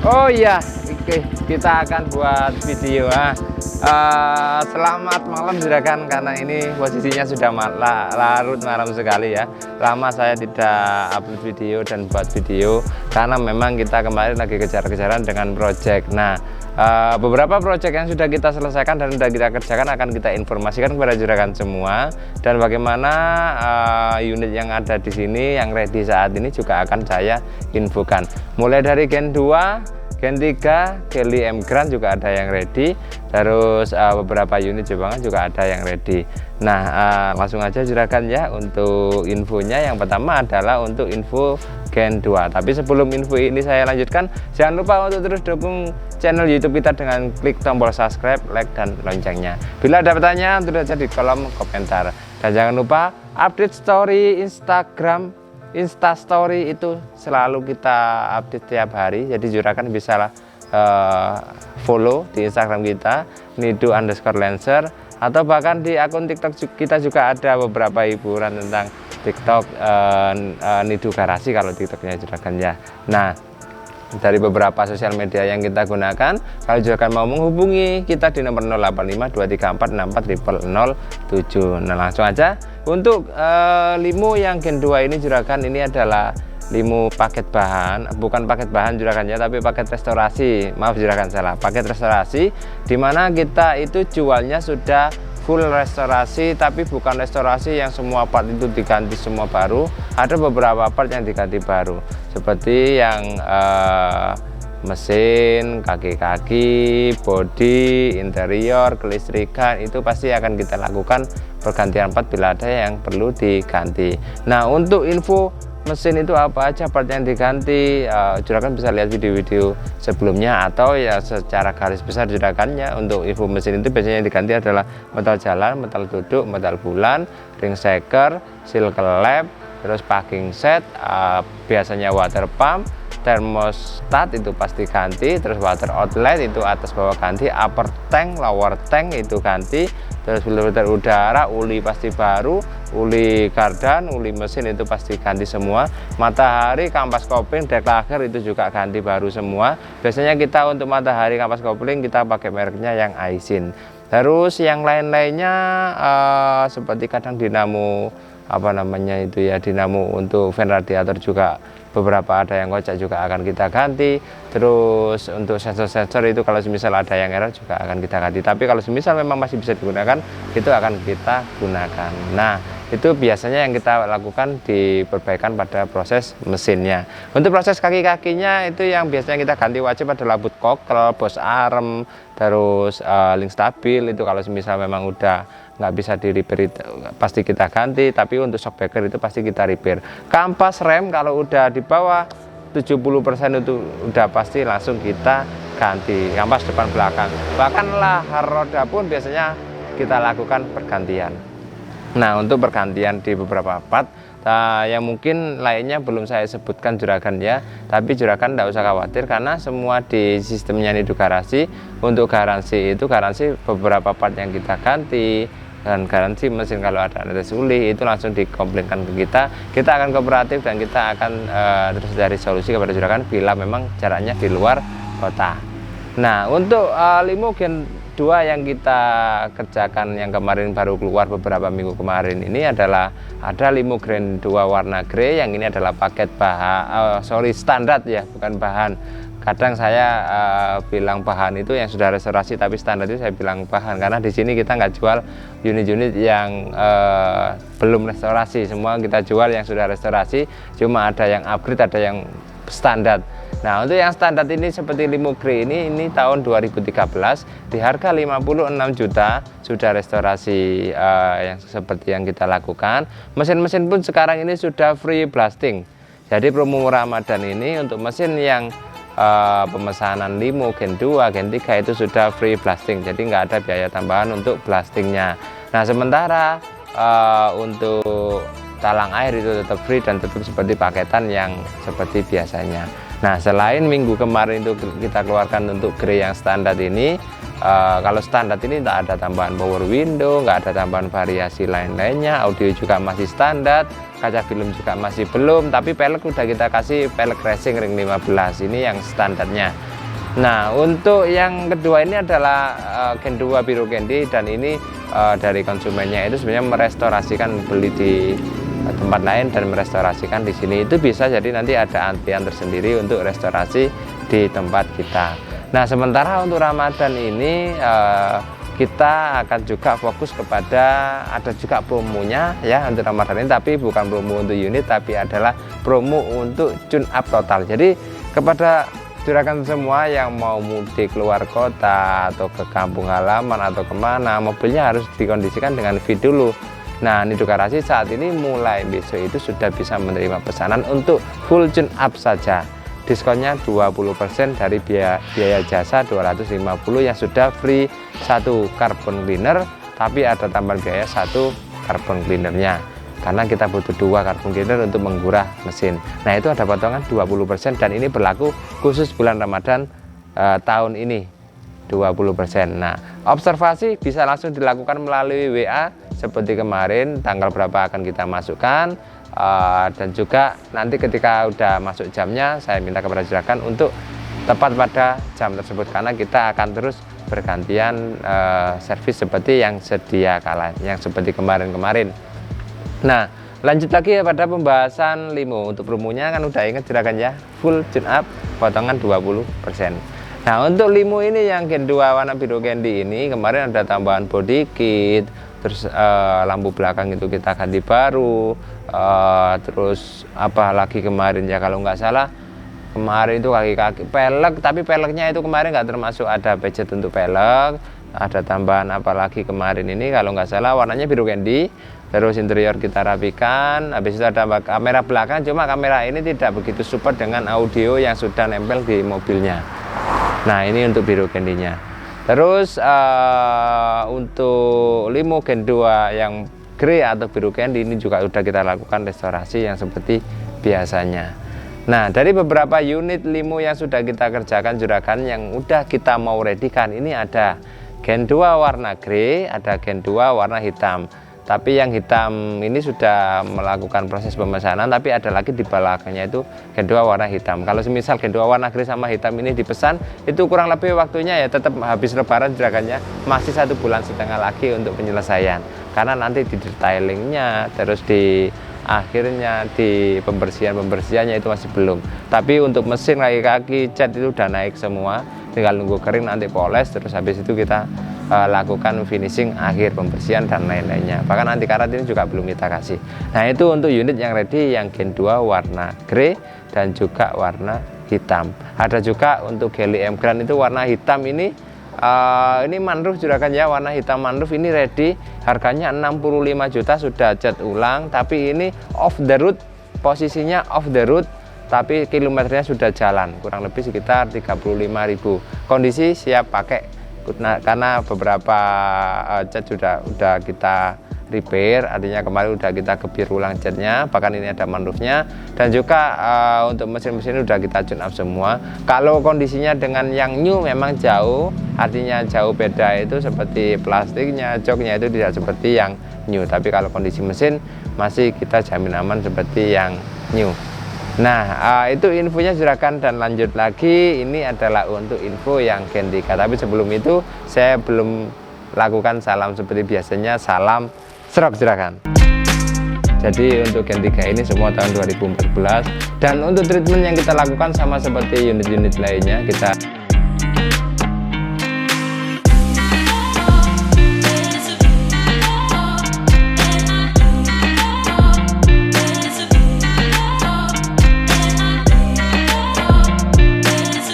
Oh iya, oke, kita akan buat video. Selamat malam juragan, karena ini posisinya sudah larut malam sekali ya. Lama saya tidak upload video dan buat video karena memang kita kemarin lagi kejar-kejaran dengan project. Nah, beberapa project yang sudah kita selesaikan dan sudah kita kerjakan akan kita informasikan kepada juragan semua, dan bagaimana unit yang ada di sini yang ready saat ini juga akan saya infokan. Mulai dari Gen 2, Gen 3, Kelly M Grand juga ada yang ready, terus beberapa unit Jepangan juga ada yang ready. Nah, langsung aja juragan ya untuk infonya. Yang pertama adalah untuk info Gen 2. Tapi sebelum info ini saya lanjutkan, jangan lupa untuk terus dukung channel YouTube kita dengan klik tombol subscribe, like, dan loncengnya. Bila ada pertanyaan, tulis aja di kolom komentar. Dan jangan lupa update story Instagram, Instastory itu selalu kita update tiap hari, jadi juragan bisa follow di Instagram kita nidu_lancer, atau bahkan di akun TikTok kita juga ada beberapa hiburan tentang TikTok Nidu Garasi kalau TikToknya juragan ya. Nah, dari beberapa sosial media yang kita gunakan, kalau juragan mau menghubungi kita di nomor 085234640007. Nah, langsung aja untuk limo yang Gen 2 ini juragan, ini adalah limo paket bahan, bukan paket bahan juragan ya, tapi paket restorasi. Maaf juragan, salah, paket restorasi, dimana kita itu jualnya sudah full restorasi, tapi bukan restorasi yang semua part itu diganti semua baru. Ada beberapa part yang diganti baru, seperti yang mesin, kaki-kaki, bodi, interior, kelistrikan, itu pasti akan kita lakukan pergantian part bila ada yang perlu diganti. Nah, untuk info mesin itu apa aja part yang diganti, juragan bisa lihat video-video sebelumnya, atau ya secara garis besar juragannya. Untuk info mesin itu biasanya yang diganti adalah metal jalan, metal duduk, metal bulan, ring shaker, seal klep, terus packing set, biasanya water pump, thermostat itu pasti ganti, terus water outlet itu atas bawah ganti, upper tank, lower tank itu ganti, terus filter udara, uli pasti baru, uli kardan, uli mesin itu pasti ganti semua, matahari, kampas kopling, dek lager itu juga ganti baru semua. Biasanya kita untuk matahari, kampas kopling kita pakai mereknya yang Aisin. Terus yang lain-lainnya seperti kadang dinamo, apa namanya itu ya, dinamo untuk fan radiator juga beberapa ada yang kocak juga akan kita ganti. Terus untuk sensor-sensor itu kalau semisal ada yang error juga akan kita ganti, tapi kalau semisal memang masih bisa digunakan itu akan kita gunakan. Nah, itu biasanya yang kita lakukan di perbaikan pada proses mesinnya. Untuk proses kaki-kakinya itu yang biasanya kita ganti wajib adalah boot cocker, bos arm, terus link stabil. Itu kalau semisal memang udah nggak bisa di repair pasti kita ganti, tapi untuk shockbreaker itu pasti kita repair. Kampas rem kalau udah di bawah 70% itu udah pasti langsung kita ganti, kampas depan belakang. Bahkan lahar roda pun biasanya kita lakukan pergantian. Nah, untuk pergantian di beberapa part yang mungkin lainnya belum saya sebutkan juragan ya, tapi juragan tidak usah khawatir karena semua di sistemnya Nidu Garasi. Untuk garansi itu garansi beberapa part yang kita ganti, dan garansi mesin kalau ada netes uli itu langsung dikomplainkan ke kita akan kooperatif dan kita akan terus dari solusi kepada juragan bila memang jaraknya di luar kota. Nah, untuk limo Gen 2 yang kita kerjakan yang kemarin baru keluar beberapa minggu kemarin ini adalah ada limo Gen 2 warna grey, yang ini adalah paket bahan, standar ya, bukan bahan. Kadang saya bilang bahan itu yang sudah restorasi, tapi standar itu saya bilang bahan karena di sini kita nggak jual unit-unit yang belum restorasi. Semua kita jual yang sudah restorasi, cuma ada yang upgrade, ada yang standar. Nah, untuk yang standar ini seperti limo grey ini tahun 2013 di harga 56 juta sudah restorasi yang seperti yang kita lakukan. Mesin-mesin pun sekarang ini sudah free blasting. Jadi promo Ramadan ini untuk mesin yang pemesanan limo Gen 2, Gen 3 itu sudah free blasting, jadi nggak ada biaya tambahan untuk blastingnya. Nah, sementara untuk talang air itu tetap free dan tetap seperti paketan yang seperti biasanya. Nah, selain minggu kemarin itu kita keluarkan untuk grey yang standar ini, kalau standar ini tak ada tambahan power window, nggak ada tambahan variasi lain-lainnya, audio juga masih standar, kaca film juga masih belum, tapi pelek udah kita kasih pelek racing ring 15 ini yang standarnya. Nah, untuk yang kedua ini adalah Gen 2 Biru Candy, dan ini dari konsumennya itu sebenarnya merestorasikan, beli di tempat lain dan merestorasikan di sini. Itu bisa jadi nanti ada antrian tersendiri untuk restorasi di tempat kita. Nah, sementara untuk Ramadan ini kita akan juga fokus kepada, ada juga promonya ya untuk Ramadan ini, tapi bukan promo untuk unit, tapi adalah promo untuk tune up total. Jadi kepada juragan semua yang mau mudik keluar kota atau ke kampung halaman atau kemana, mobilnya harus dikondisikan dengan V dulu. Nah, Nido Garasi saat ini mulai besok itu sudah bisa menerima pesanan untuk full tune up saja. Diskonnya 20% dari biaya jasa 250 yang sudah free satu carbon cleaner, tapi ada tambahan biaya satu carbon cleanernya karena kita butuh 2 carbon cleaner untuk menggurah mesin. Nah, itu ada potongan 20% dan ini berlaku khusus bulan Ramadan tahun ini 20%. Nah, observasi bisa langsung dilakukan melalui WA seperti kemarin, tanggal berapa akan kita masukkan. Dan juga nanti ketika udah masuk jamnya, saya minta kepada juragan untuk tepat pada jam tersebut, karena kita akan terus bergantian servis seperti yang sedia kala, yang seperti kemarin-kemarin. Nah, lanjut lagi pada pembahasan limo. Untuk promonya kan udah ingat juragan ya, full tune up potongan 20%. Nah, untuk limo ini yang Gen 2 warna biru candy ini kemarin ada tambahan body kit, terus lampu belakang itu kita ganti baru, terus apa lagi kemarin ya, kalau nggak salah kemarin itu kaki-kaki pelek, tapi peleknya itu kemarin nggak termasuk ada budget untuk pelek. Ada tambahan apa lagi kemarin ini, kalau nggak salah warnanya biru candy. Terus interior kita rapikan, habis itu ada kamera belakang, cuma kamera ini tidak begitu support dengan audio yang sudah nempel di mobilnya. Nah, ini untuk biru candy-nya. Terus untuk limo Gen 2 yang grey atau biru candy ini juga sudah kita lakukan restorasi yang seperti biasanya. Nah, dari beberapa unit limo yang sudah kita kerjakan juragan yang udah kita mau readykan, ini ada Gen 2 warna grey, ada Gen 2 warna hitam. Tapi yang hitam ini sudah melakukan proses pemesanan, tapi ada lagi di belakangnya itu Gen 2 warna hitam. Kalau semisal Gen 2 warna grey sama hitam ini dipesan, itu kurang lebih waktunya ya tetap habis lebaran juragannya, masih 1,5 bulan lagi untuk penyelesaian. Karena nanti di detailingnya, terus di akhirnya di pembersihannya itu masih belum. Tapi untuk mesin kaki-kaki cat itu udah naik semua, tinggal nunggu kering nanti poles, terus habis itu kita lakukan finishing akhir pembersihan dan lain-lainnya. Bahkan anti karat ini juga belum kita kasih. Nah, itu untuk unit yang ready yang Gen 2 warna grey dan juga warna hitam. Ada juga untuk Geli M Grand itu warna hitam ini manroof juragan ya, warna hitam manroof ini ready, harganya 65 juta, sudah cat ulang, tapi ini off the road, posisinya off the road, tapi kilometernya sudah jalan kurang lebih sekitar 35.000. Kondisi siap pakai karena beberapa cat udah kita repair, artinya kemarin udah kita gebir ulang catnya, bahkan ini ada manroofnya, dan juga untuk mesin-mesin udah kita tune up semua. Kalau kondisinya dengan yang new memang jauh, artinya jauh beda itu seperti plastiknya, joknya itu tidak seperti yang new, tapi kalau kondisi mesin masih kita jamin aman seperti yang new. Nah, itu infonya juragan, dan lanjut lagi ini adalah untuk info yang Gen 3. Tapi sebelum itu saya belum lakukan salam seperti biasanya, salam serok juragan. Jadi untuk Gen 3 ini semua tahun 2014, dan untuk treatment yang kita lakukan sama seperti unit-unit lainnya, kita